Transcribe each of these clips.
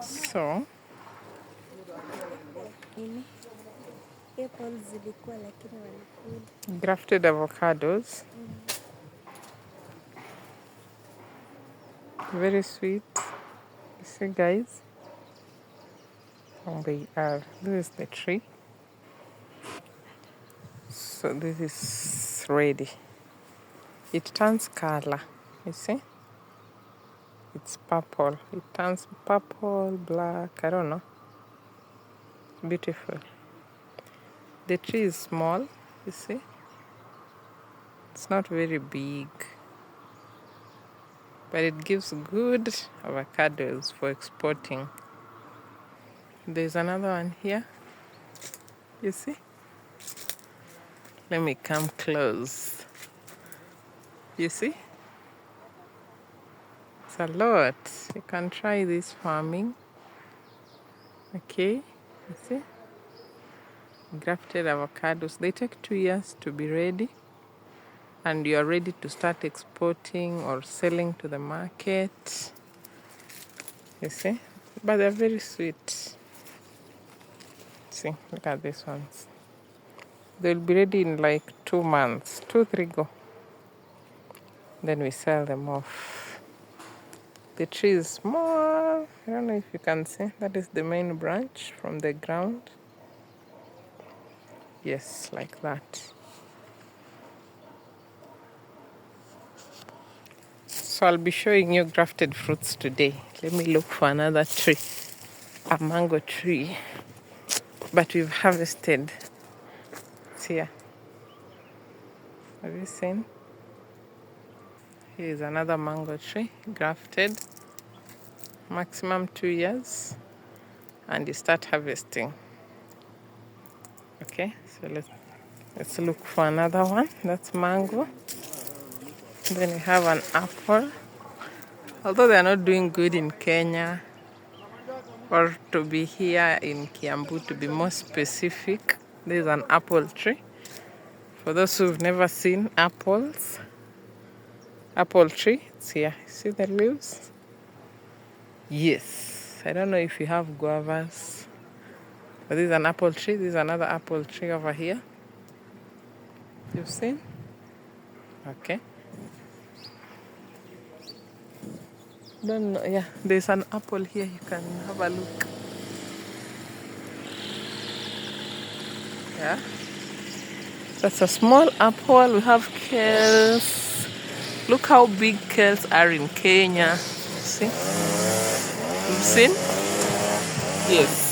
So apples zilikuwa lakini walikula. Grafted avocados. Very sweet. You see, guys? And they are. This is the tree. So this is ready. It turns color. You see? It's purple. It turns purple, black. I don't know. Beautiful. The tree is small. You see? It's not very big. But it gives good avocados for exporting. There's another one here. You see? Let me come close. You see? It's a lot. You can try this farming. Okay? You see? Grafted avocados. They take 2 years to be ready. And you are ready to start exporting or selling to the market. You see? But they're very sweet. See, look at these ones. They'll be ready in like 2 months. 2, 3 go. Then we sell them off. The tree is small. I don't know if you can see. That is the main branch from the ground. Yes, like that. So I'll be showing you grafted fruits today. Let me look for another tree. A mango tree. But we've harvested. It's here. Have you seen? Here is another mango tree. Grafted. Maximum 2 years. And you start harvesting. Okay, so let's look for another one. That's mango. Then we have an apple. Although they are not doing good in Kenya, or to be here in Kiambu, to be more specific, there's an apple tree. For those who've never seen apples, apple tree, it's here. See the leaves? Yes. I don't know if you have guavas, but this is an apple tree. This is another apple tree over here. You've seen? Okay. Don't know. Yeah, there's an apple here. You can have a look. Yeah. That's a small apple. We have kales. Look how big kales are in Kenya. See? You've seen? Yes.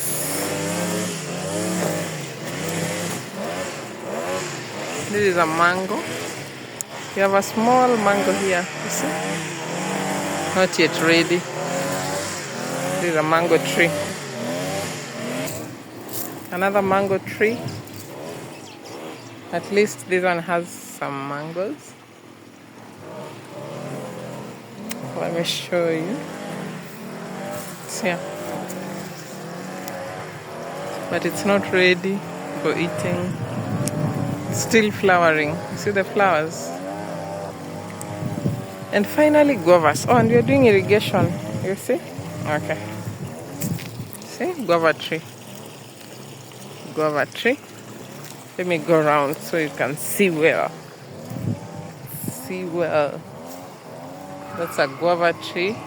This is a mango. We have a small mango here. You see? Not yet ready. This is a mango tree. Another mango tree. At least this one has some mangoes. Let me show you. It's here. But it's not ready for eating. It's still flowering. You see the flowers? And finally, guavas. Oh, and we're doing irrigation. You see? Okay. See? Guava tree. Guava tree. Let me go around so you can see well. See well. That's a guava tree.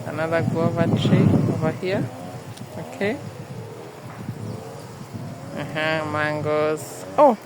Another guava tree over here. Okay. Mangoes. Oh,